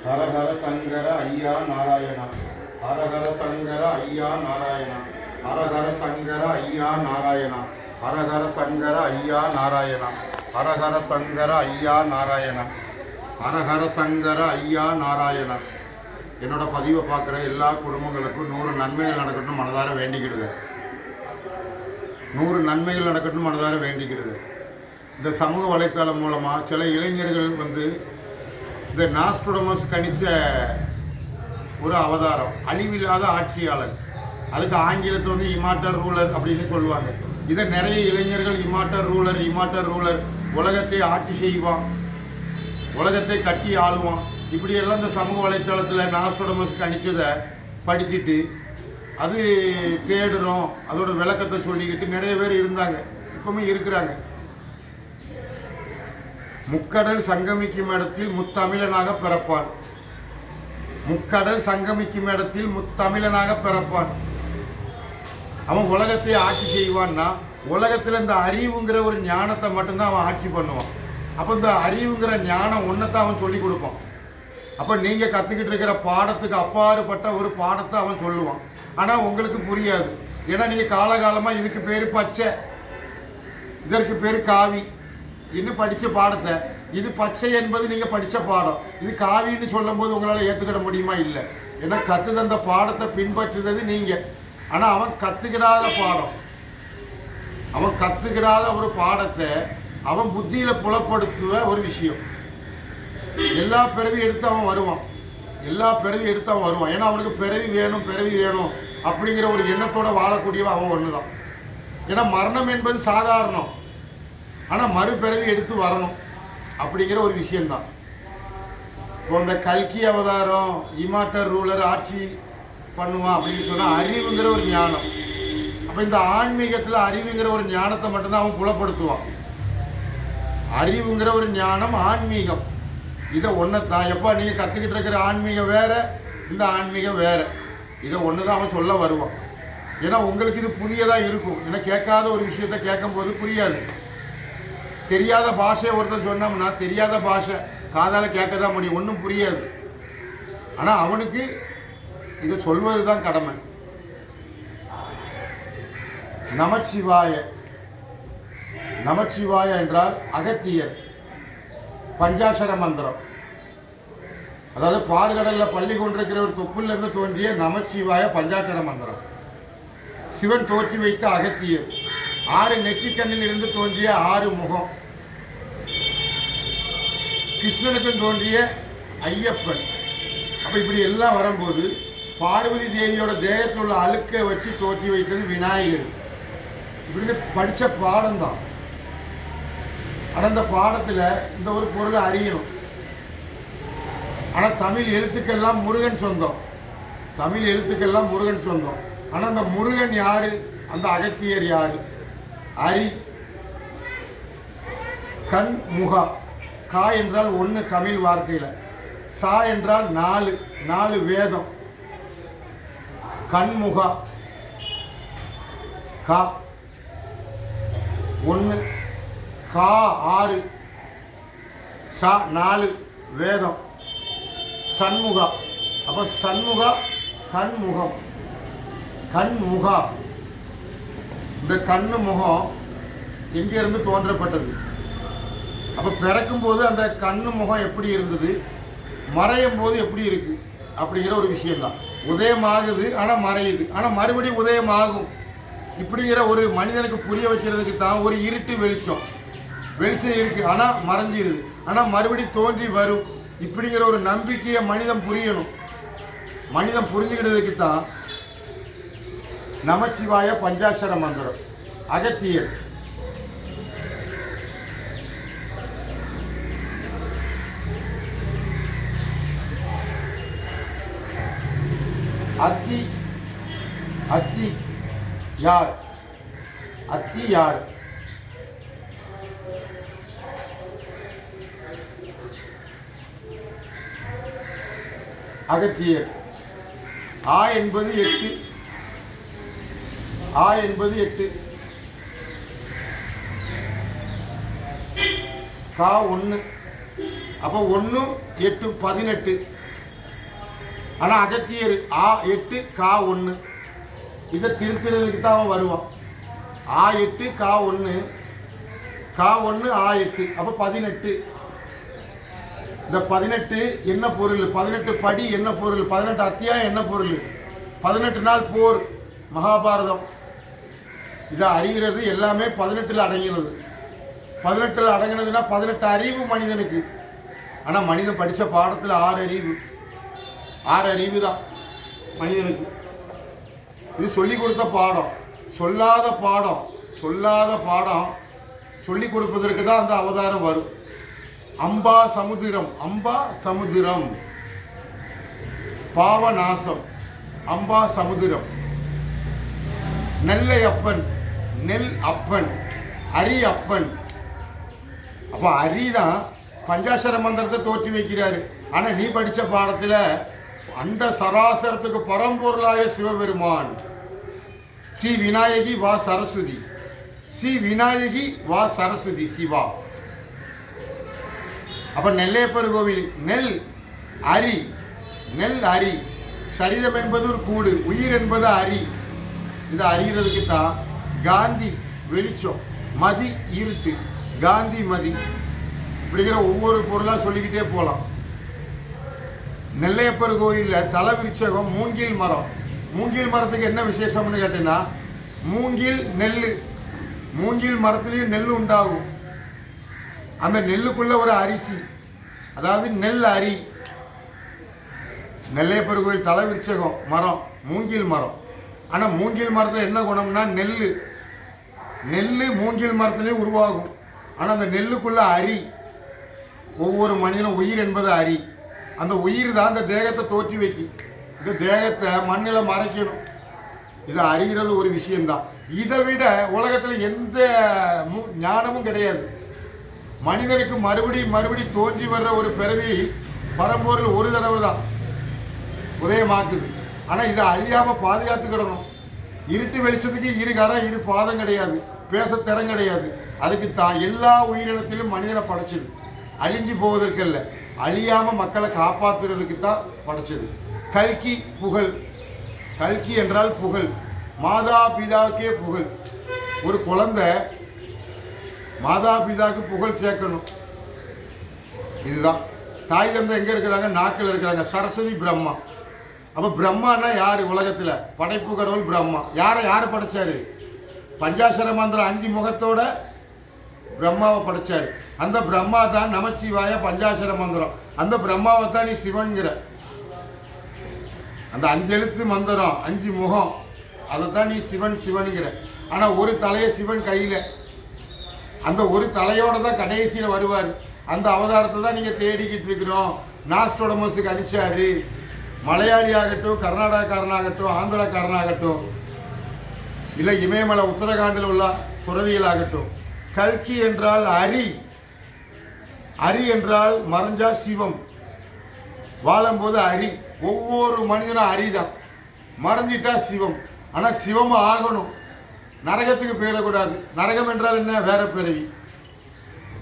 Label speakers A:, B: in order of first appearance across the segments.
A: ஹரஹர சங்கர ஐயா நாராயணா. ஹரஹர சங்கர ஐயா நாராயணா. ஹரஹர சங்கர ஐயா நாராயணா. ஹரஹர சங்கர ஐயா நாராயணா. ஹரஹர சங்கர ஐயா நாராயணா. ஹரஹர சங்கர ஐயா நாராயணா. என்னோட பதிவை பார்க்குற எல்லா குடும்பங்களுக்கும் 100 நன்மைகள் நடக்கட்டும் மனதார வேண்டிக்கிடுது. 100 நன்மைகள் நடக்கட்டும் மனதார வேண்டிக்கிடுது. இந்த சமூக வலைத்தளம் மூலமாக சில இளைஞர்கள் இந்த நாஸ்ட்ரோடமஸ் கணித்த ஒரு அவதாரம், அழிவில்லாத ஆட்சியாளர். அதுக்கு ஆங்கிலத்தில் இமாட்டர் ரூலர் அப்படின்னு சொல்லுவாங்க. இதை நிறைய இளைஞர்கள் இமாட்டர் ரூலர் உலகத்தை ஆட்சி செய்வான், உலகத்தை கட்டி ஆளுவான், இப்படியெல்லாம் இந்த சமூக வலைத்தளத்தில் நாஸ்ட்ரோடமஸ் கணிச்சதை படிச்சுட்டு அது தேடுறோம், அதோட விளக்கத்தை சொல்லிக்கிட்டு நிறைய பேர் இருந்தாங்க, இப்பவுமே இருக்கிறாங்க. முக்கடல் சங்கமிக்கும் இடத்தில் முத்தமிழனாக பிறப்பான். முக்கடல் சங்கமிக்கும் இடத்தில் முத்தமிழனாக பிறப்பான். அவன் உலகத்தை ஆட்சி செய்வான்னா உலகத்தில் இந்த அறிவுங்கிற ஒரு ஞானத்தை மட்டும்தான் அவன் ஆட்சி பண்ணுவான். அப்போ இந்த அறிவுங்கிற ஞானம் ஒன்றைத்தான் அவன் சொல்லி கொடுப்பான். அப்போ நீங்கள் கற்றுக்கிட்டு இருக்கிற பாடத்துக்கு அப்பாறுபட்ட ஒரு பாடத்தை அவன் சொல்லுவான். ஆனால் உங்களுக்கு புரியாது. ஏன்னா நீங்கள் காலகாலமாக இதுக்கு பேர் பச்சை, இதற்கு பேர் காவி இன்னும் படித்த பாடத்தை, இது பச்சை என்பது நீங்கள் படித்த பாடம், இது காவின்னு சொல்லும் போது உங்களால் ஏற்றுக்கிட முடியுமா? இல்லை. ஏன்னா கற்று தந்த பாடத்தை பின்பற்றுறது நீங்கள். ஆனால் அவன் கற்றுக்கிடாத பாடம், அவன் கற்றுக்கிடாத ஒரு பாடத்தை அவன் புத்தியில் புலப்படுத்துவ ஒரு விஷயம். எல்லா பிறவி எடுத்து அவன் வருவான், ஏன்னா அவனுக்கு பிறவி வேணும் அப்படிங்கிற ஒரு எண்ணத்தோடு வாழக்கூடியவன் அவன் ஒன்று தான். ஏன்னா மரணம் என்பது சாதாரணம், ஆனால் மறுபிறவி எடுத்து வரணும் அப்படிங்கிற ஒரு விஷயந்தான். இப்போ இந்த கல்கி அவதாரம் இமாட்டர் ரூலர் ஆட்சி பண்ணுவான் அப்படின்னு சொன்னால் அறிவுங்கிற ஒரு ஞானம். அப்போ இந்த ஆன்மீகத்தில் அறிவுங்கிற ஒரு ஞானத்தை மட்டும்தான் அவன் புலப்படுத்துவான். அறிவுங்கிற ஒரு ஞானம், ஆன்மீகம், இதை ஒன்றைத்தான். எப்போ நீங்கள் கற்றுக்கிட்டு இருக்கிற ஆன்மீகம் வேறு, இந்த ஆன்மீகம் வேறு, இதை ஒன்று தான் அவன் சொல்ல வருவான். ஏன்னா உங்களுக்கு இது புதியதாக இருக்கும். ஏன்னா கேட்காத ஒரு விஷயத்தை கேட்கும்போது புரியாது. தெரியாத பாஷையை ஒருத்தர் சொன்னோம்னா தெரியாத பாஷை காதால் கேட்க தான் முடியும், ஒன்றும் புரியாது. ஆனால் அவனுக்கு இதை சொல்வது தான் கடமை. நமச்சிவாய. நமச்சிவாய என்றால் அகத்தியர் பஞ்சாட்சர மந்திரம். அதாவது பாடுகடலில் பள்ளி கொண்டிருக்கிற ஒரு தொப்புலிருந்து தோன்றிய நமச்சிவாய பஞ்சாட்சர மந்திரம். சிவன் தோற்றி வைத்த அகத்தியர். 6 நெற்றிக்கண்ணில் இருந்து தோன்றிய 6 முகம். கிருஷ்ணனுக்கு தோன்றிய ஐயப்பன். அப்போ இப்படி எல்லாம் வரும்போது பார்வதி தேவியோட தேகத்தில் உள்ள அழுக்கை வச்சு தோற்றி வைத்தது விநாயகர். இப்படின்னு படித்த பாடம் தான். ஆனால் இந்த பாடத்தில் இந்த ஒரு பொருளை அறியணும். ஆனால் தமிழ் எழுத்துக்கெல்லாம் முருகன் சொந்தம், ஆனால் அந்த முருகன் யாரு, அந்த அகத்தியர் யாரு? அரி, கண், முகா. கா என்றால் 1 தமிழ் வார்த்தையில், சா என்றால் 4 வேதம். கண்முகா கா 1, கா 6, சா 4 வேதம். சண்முகா. அப்போ சண்முகா கண்முகம், கண்முகா. இந்த கண்ணு முகம் எங்கேருந்து தோன்றப்பட்டது? அப்போ பிறக்கும்போது அந்த கண்ணு முகம் எப்படி இருந்தது, மறையும் போது எப்படி இருக்கு அப்படிங்கிற ஒரு விஷயந்தான். உதயமாகுது ஆனால் மறையுது, ஆனால் மறுபடியும் உதயமாகும். இப்படிங்கிற ஒரு மனிதனுக்கு புரிய வைக்கிறதுக்கு தான் ஒரு இருட்டு வெளிச்சம் இருக்குது, ஆனால் மறைஞ்சிருது, ஆனால் மறுபடியும் தோன்றி வரும். இப்படிங்கிற ஒரு நம்பிக்கையை மனிதன் புரியணும். மனிதன் புரிஞ்சுக்கிறதுக்கு தான் நமச்சிவாய பஞ்சாட்சர மந்திரம். அகத்தியர். அத்தி. அத்தி யார்? அத்தி யார்? அகத்தியர். ஆ என்பது 8. ஆ என்பது 8. கா 1. அப்போ 1 8 18. ஆனால் அகத்தியர் ஆ 8 கா 1 இதை திருத்துறதுக்கு தான் அவன் வருவான். ஆ 8 கா 1 கா 1 ஆ 8 அப்போ 18. இந்த 18 என்ன பொருள், 18 படி என்ன பொருள், 18 அத்தியாயம் என்ன பொருள், 18 நாள் போர் மகாபாரதம். இதை அறிகிறது எல்லாமே 18ல் அடங்கினது. 18ல் அடங்கினதுன்னா 18 அறிவு மனிதனுக்கு. ஆனால் மனிதன் படித்த பாடத்தில் 6 அறிவு, 6 அறிவு தான் மனிதனுக்கு. இது சொல்லி கொடுத்த பாடம், சொல்லாத பாடம். சொல்லாத பாடம் சொல்லி கொடுப்பதற்கு தான் அந்த அவதாரம் வரும். அம்பா சமுதிரம், அம்பா சமுதிரம், பாவநாசம், அம்பா சமுதிரம். நெல்லை அப்பன், நெல் அப்பன், அரி அப்பன். அப்போ அரிதான் பஞ்சாட்சர மந்திரத்தை தோற்றி வைக்கிறாரு. ஆனால் நீ படித்த பாடத்தில் அந்த சராசரத்துக்கு பரம்பொருளாய சிவபெருமான். ஸ்ரீ விநாயகி வா சரஸ்வதி, ஸ்ரீ விநாயகி வா சரஸ்வதி சிவா. அப்போ நெல்லையப்பர் கோவில் நெல் அரி, நெல் அரி. சரீரம் என்பது ஒரு கூடு, உயிர் என்பது அரி. இதை அறிகிறதுக்கு தான் காந்தி வெளிச்சம், மதி இருட்டு, காந்தி மதி இப்படிங்கிற ஒவ்வொரு பொருளாக சொல்லிக்கிட்டே போகலாம். நெல்லையப்பர் கோயிலில் தல விருட்சகம் மூங்கில் மரம். மூங்கில் மரத்துக்கு என்ன விசேஷம்னு கேட்டீங்கன்னா, மூங்கில் நெல், மூங்கில் மரத்துலேயும் நெல் உண்டாகும். அந்த நெல்லுக்குள்ள ஒரு அரிசி, அதாவது நெல் அரி. நெல்லையப்பர் கோயில் தல விருட்சகம் மரம் மூங்கில் மரம். ஆனால் மூங்கில் மரத்தில் என்ன குணம்னா நெல், நெல் மூங்கில் மரத்துலேயும் உருவாகும். ஆனால் அந்த நெல்லுக்குள்ள அரி. ஒவ்வொரு மனிதனும் உயிர் என்பது அரி. அந்த உயிர் தான் அந்த தேகத்தை தோற்றி வைக்கி. இந்த தேகத்தை மண்ணில் மறைக்கணும். இதை அறிகிறது ஒரு விஷயம்தான். இதை விட உலகத்தில் எந்த ஞானமும் கிடையாது. மனிதனுக்கு மறுபடி தோன்றி வர்ற ஒரு பிறவி பரம்பொருள் ஒரு தடவை தான் உதயமாக்குது. ஆனால் இதை அழியாமல் பாதுகாத்துக்கிடணும். இருட்டு வெளிச்சத்துக்கு இரு கரம் இரு பாதம் கிடையாது, பேச திறம் கிடையாது. அதுக்கு தான் எல்லா உயிரினத்திலும் மனிதனை படைச்சது. அழிஞ்சு போவதற்கல்ல, அழியாமல் மக்களை காப்பாற்றுறதுக்கு தான் படைச்சது. கல்கி புகழ், கல்கி என்றால் புகழ், மாதா பிதாவுக்கே புகழ். ஒரு குழந்தை மாதா பிதாவுக்கு புகழ் சேர்க்கணும். இதுதான் தாய் தந்தை எங்கே இருக்கிறாங்க, நாக்கில் இருக்கிறாங்க. சரஸ்வதி பிரம்மா. அப்போ பிரம்மானா யார் உலகத்தில்? படைப்பு கடவுள் பிரம்மா. யாரை படைச்சாரு? பஞ்சாட்சர மந்திரம் 5 முகத்தோட பிரம்மாவை படைச்சாரு. அந்த பிரம்மா தான் நமச்சிவாய பஞ்சாட்சர மந்திரம். அந்த பிரம்மாவை தான் நீ சிவன்கிற. அந்த 5 எழுத்து மந்திரம் 5 முகம், அதை தான் நீ சிவன் சிவனுங்கிற. ஆனால் ஒரு தலையை சிவன் கையில், அந்த ஒரு தலையோடு தான் கடைசியில் வருவார். அந்த அவதாரத்தை தான் நீங்கள் தேடிக்கிட்டு இருக்கிறோம். நாஸ்டோடமஸுக்கு அடித்தார். மலையாளி ஆகட்டும், கர்நாடகக்காரனாகட்டும், ஆந்திராக்காரனாகட்டும், இல்லை இமயமலை உத்தரகாண்டில் உள்ள துறவிகளாகட்டும். கல்கி என்றால் அரி, அரி என்றால் மறைஞ்சா சிவம், வாழும்போது அரி. ஒவ்வொரு மனிதனும் அரிதான், மறைஞ்சிட்டா சிவம். ஆனால் சிவம் ஆகணும், நரகத்துக்கு போயிடக்கூடாது. நரகம் என்றால் என்ன? வேற பிறவி.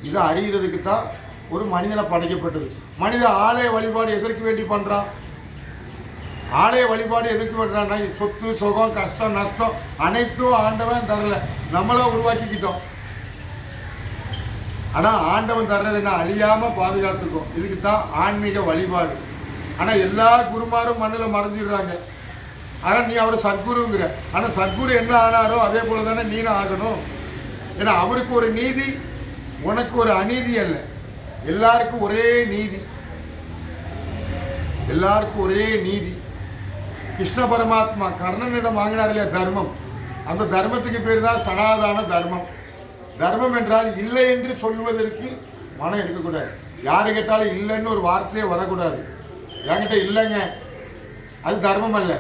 A: இதை அறிகிறதுக்கு தான் ஒரு மனிதனை படைக்கப்பட்டது. மனித ஆலய வழிபாடு எதற்கு வேண்டி பண்ணுறான்? ஆலய வழிபாடு எதுக்கு பண்ணுறான்னா, சொத்து சுகம் கஷ்டம் நஷ்டம் அனைத்தும் ஆண்டவன் தரல, நம்மளா உருவாக்கிக்கிட்டோம். ஆனால் ஆண்டவன் தர்றது என்ன? அழியாமல் பாதுகாத்துக்கும். இதுக்கு தான் ஆன்மீக வழிபாடு. ஆனால் எல்லா குருமாரும் மண்ணில் மறைஞ்சிடுறாங்க. ஆனால் நீ அவரை சத்குருங்கிற. ஆனால் சத்குரு என்ன ஆனாரோ அதே போல தானே நீனும் ஆகணும். ஏன்னா அவருக்கு ஒரு நீதி, உனக்கு ஒரு அநீதி அல்ல. எல்லாருக்கும் ஒரே நீதி, எல்லாருக்கும் ஒரே நீதி. கிருஷ்ண பரமாத்மா கர்ணனிடம் வாங்கினார் இல்லையா தர்மம், அந்த தர்மத்துக்கு பேர் தான் சனாதன தர்மம். தர்மம் என்றால் இல்லை என்று சொல்வதற்கு மனம் எடுக்கக்கூடாது. யாரு கேட்டாலும் இல்லைன்னு ஒரு வார்த்தையே வரக்கூடாது. என்கிட்ட இல்லைங்க, அது தர்மம் அல்ல.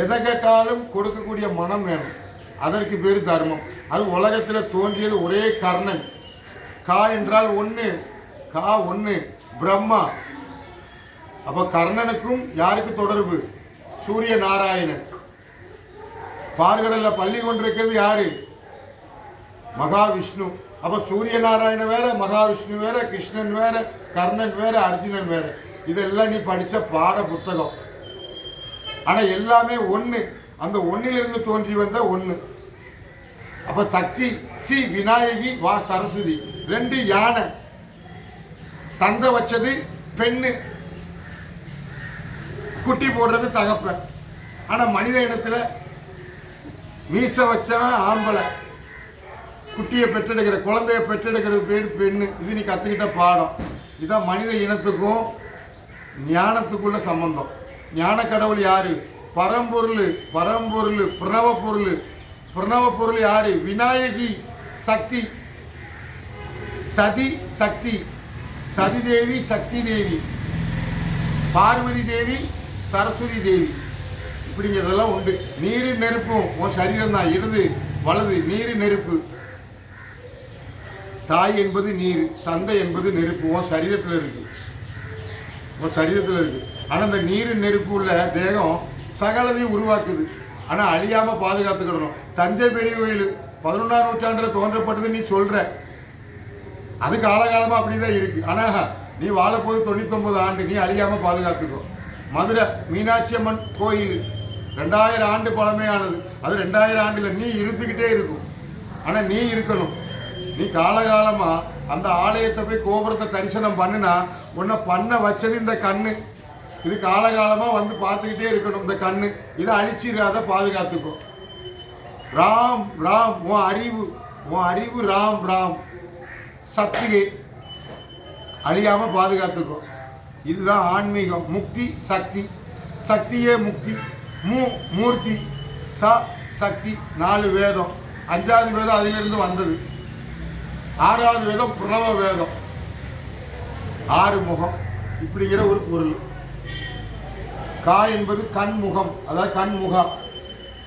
A: எதை கேட்டாலும் கொடுக்கக்கூடிய மனம் வேணும், அதற்கு பேர் தர்மம். அது உலகத்தில் தோன்றியது ஒரே கர்ணன். கா என்றால் 1, கா 1 பிரம்மா. அப்போ கர்ணனுக்கும் யாருக்கு தொடர்பு? சூரிய நாராயணன். பார்கடல்ல பள்ளி கொண்டிருக்கிறது யாரு? மகாவிஷ்ணு. அப்போ சூரிய நாராயணன் வேற, மகாவிஷ்ணு வேற, கிருஷ்ணன் வேற, கர்ணன் வேற, அர்ஜுனன் வேற. இதெல்லாம் நீ படித்த பாட புத்தகம். ஆனால் எல்லாமே ஒன்று. அந்த ஒன்றிலிருந்து தோன்றி வந்த ஒன்று. அப்போ சக்தி சி விநாயகி வா சரஸ்வதி, 2 யானை. தந்தை வச்சது பெண்ணு, குட்டி போடுறது தகப்பன். ஆனால் மனித இனத்தில் மீச வச்சவன் ஆம்பளை, குட்டியை பெற்றெடுக்கிற குழந்தைய பெற்றெடுக்கிறது பேர் பெண்ணு. இது நீ கற்றுக்கிட்ட பாடம். இதுதான் மனித இனத்துக்கும் ஞானத்துக்குள்ள சம்பந்தம். ஞான கடவுள் யாரு? பரம்பொருள். பரம்பொருள் பிரணவ பொருள். பிரணவ பொருள் யாரு? விநாயகி சக்தி. சதி சக்தி. சதி தேவி சக்தி தேவி, பார்வதி தேவி சரஸ்வதி தேவி, இப்படிங்கிறதெல்லாம் உண்டு. நீரு நெருப்பும் உன் சரீரம் தான். இடது வலது நீரு நெருப்பு. தாய் என்பது நீர், தந்தை என்பது நெருப்பு. உன் சரீரத்தில் இருக்கு, உன் சரீரத்தில் இருக்கு. ஆனால் அந்த நீரு நெருப்பு உள்ள தேகம் சகலதையும் உருவாக்குது. ஆனால் அழியாமல் பாதுகாத்துக்கிடணும். தஞ்சை பெரிய கோயில் 11ஆம் நூற்றாண்டில் தோன்றப்பட்டது நீ சொல்கிற, அது காலகாலமாக அப்படி தான் இருக்குது. ஆனால் நீ வாழப்போது 99 ஆண்டு, நீ அழியாமல் பாதுகாத்துக்கோ. மதுரை மீனாட்சி அம்மன் கோயில் 2000 ஆண்டு பழமையானது. அது 2000 ஆண்டில் நீ இருந்துக்கிட்டே இருக்கும். ஆனால் நீ இருக்கணும். நீ காலகாலமாக அந்த ஆலயத்தை போய் கோபுரத்தை தரிசனம் பண்ணினா உன்னை பண்ண வச்சது இந்த கண்ணு. இது காலகாலமாக வந்து பார்த்துக்கிட்டே இருக்கணும் இந்த கண்ணு. இதை அழிச்சிடாத, பாதுகாத்துக்கோ. ராம் ராம் உன் அறிவு, உன் அறிவு ராம் ராம் சக்தியே, அழியாமல் பாதுகாத்துக்கோ. இதுதான் ஆன்மீகம். முக்தி சக்தி, சக்தியே முக்தி. மூர்த்தி ச சக்தி. 4 வேதம். 5வது வேதம் அதிலிருந்து வந்தது. 6வது வேதம் பிரணவ வேதம். 6 முகம் இப்படிங்கிற ஒரு பொருள். கா என்பது கண்முகம், அதாவது கண்முகா.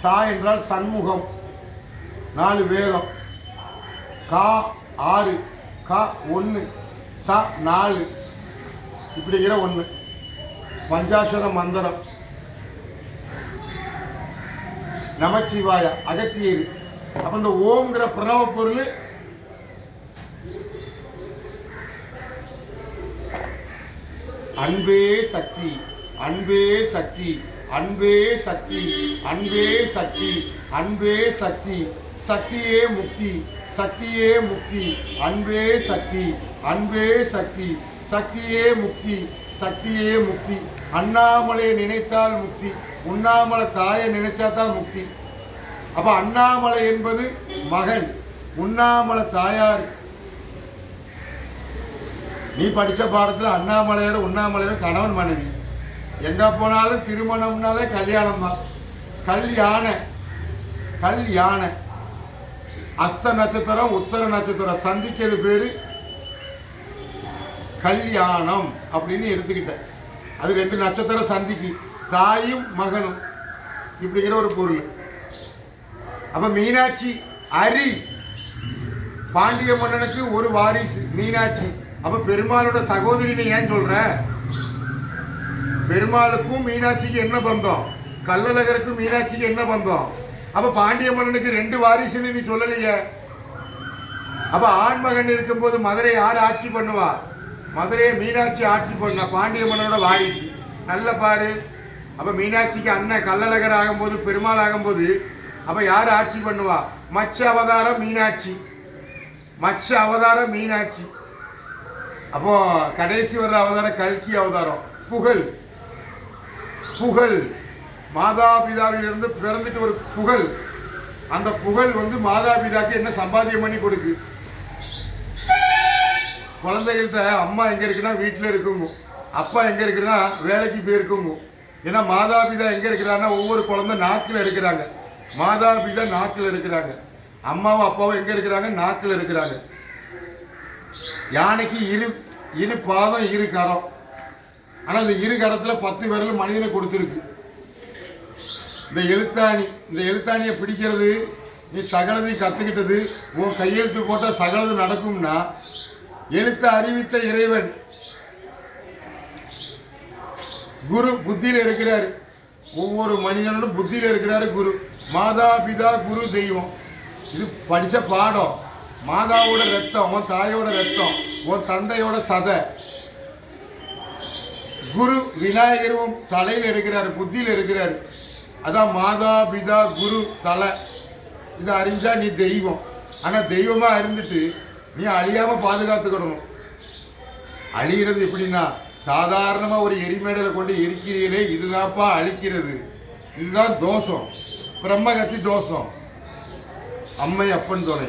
A: சா என்றால் சண்முகம். 4 வேதம். கா 6, கா 1, சா 4, இப்படிங்கிற 1. பஞ்சாட்சர மந்திரம். நமச்சிவாய அகத்தியர். அப்ப இந்த ஓம்ங்கிற பிரணவ பொருள் அன்பே சக்தி, அன்பே சக்தி, அன்பே சக்தி, அன்பே சக்தி, அன்பே சக்தி, சக்தியே முக்தி, சக்தியே முக்தி, அன்பே சக்தி, அன்பே சக்தி, சக்தியே முக்தி, சக்தியே முக்தி. அண்ணாமலையை நினைத்தால் முக்தி, உண்ணாமலை தாயை நினைச்சா தான் முக்தி. அப்ப அண்ணாமலை என்பது மகன், உண்ணாமலை தாயார். நீ படித்த பாடத்தில் அண்ணாமலையார் உண்ணாமலையார் கணவன் மனைவி. எங்கே போனாலும் திருமணம்னாலே கல்யாணம் தான். கல்யாண கல்யாண அஸ்த நட்சத்திரம் உத்தர நட்சத்திரம் சந்திக்கிறது பேர் கல்யாணம் அப்படின்னு எடுத்துக்கிட்டேன். அது 2 நட்சத்திரம் சந்திக்கு, தாயும் மகனும் இப்படிங்கிற ஒரு பொருள். அப்ப மீனாட்சி அரி, பாண்டிய மன்னனுக்கு ஒரு வாரிசு மீனாட்சி. அப்ப பெருமாளோட சகோதரின்னு ஏன் சொல்ற? பெருமாளுக்கும் மீனாட்சிக்கு என்ன பந்தம்? கள்ளழகருக்கும் மீனாட்சிக்கு என்ன பந்தம்? அப்ப பாண்டிய மன்னனுக்கு 2 வாரிசுன்னு நீ சொல்லலையே. அப்ப ஆண்மகன் இருக்கும்போது மதுரை யார் ஆட்சி பண்ணுவா? மதுரையை மீனாட்சி ஆட்சி பண்ண, பாண்டிய மன்னனோட வாரிசு. நல்ல பாரு. அப்ப மீனாட்சிக்கு அண்ணன் கள்ளழகர் ஆகும்போது, பெருமாள் ஆகும்போது, அப்ப யார் ஆட்சி பண்ணுவா? மச்ச அவதாரம் மீனாட்சி, மச்ச அவதாரம் மீனாட்சி. அப்போ கடைசி வர்ற அவதாரம் கல்கி அவதாரம். புகழ் புகழ் மாதாபிதாவிலிருந்து பிறந்துட்டு ஒரு புகழ். அந்த புகழ் மாதாபிதாக்கு என்ன சம்பாத்தியம் பண்ணி கொடுக்கு? குழந்தைகள்கிட்ட அம்மா எங்கே இருக்குன்னா வீட்டில் இருக்குங்க, அப்பா எங்கே இருக்குன்னா வேலைக்கு போயிருக்குங்க. ஏன்னா மாதாபிதா எங்கே இருக்கிறாங்கன்னா ஒவ்வொரு குழந்தை நாக்கில் இருக்கிறாங்க. மாதாபிதா நாக்கில் இருக்கிறாங்க, அம்மாவும் அப்பாவும் எங்கே இருக்கிறாங்க? நாக்கில் இருக்கிறாங்க. யானைக்கு இரு பாதம் 2 கரம். ஆனால் இந்த 2 கரத்தில் 10 விரல் மனிதனை கொடுத்துருக்கு. இந்த எழுத்தாணியை பிடிக்கிறது நீ சகலதை கற்றுக்கிட்டது. உன் கையெழுத்து போட்டால் சகலது நடக்கும்னா எழுத்து அறிவித்த இறைவன் குரு புத்தியில் இருக்கிறாரு. ஒவ்வொரு மனிதனும் புத்தியில் இருக்கிறாரு குரு. மாதா பிதா குரு தெய்வம். இது படித்த பாடம். மாதாவோட ரத்தம் உன் தாயோட ரத்தம், உன் தந்தையோட சதை. குரு விநாயகரும் தலையில் இருக்கிறாரு, புத்தியில் இருக்கிறாரு. அதான் மாதா பிதா குரு தலை. இதை அறிஞ்சா நீ தெய்வம். ஆனால் தெய்வமாக இருந்துட்டு நீ அழியாமல் பாதுகாத்துக்கிடணும். அழிகிறது எப்படின்னா, சாதாரணமாக ஒரு எரிமேடையில் கொண்டு எரிக்கிறீங்களே, இதுதான்ப்பா அழிக்கிறது. இதுதான் தோஷம், பிரம்மகத்தி தோஷம். அம்மை அப்பன் துணை.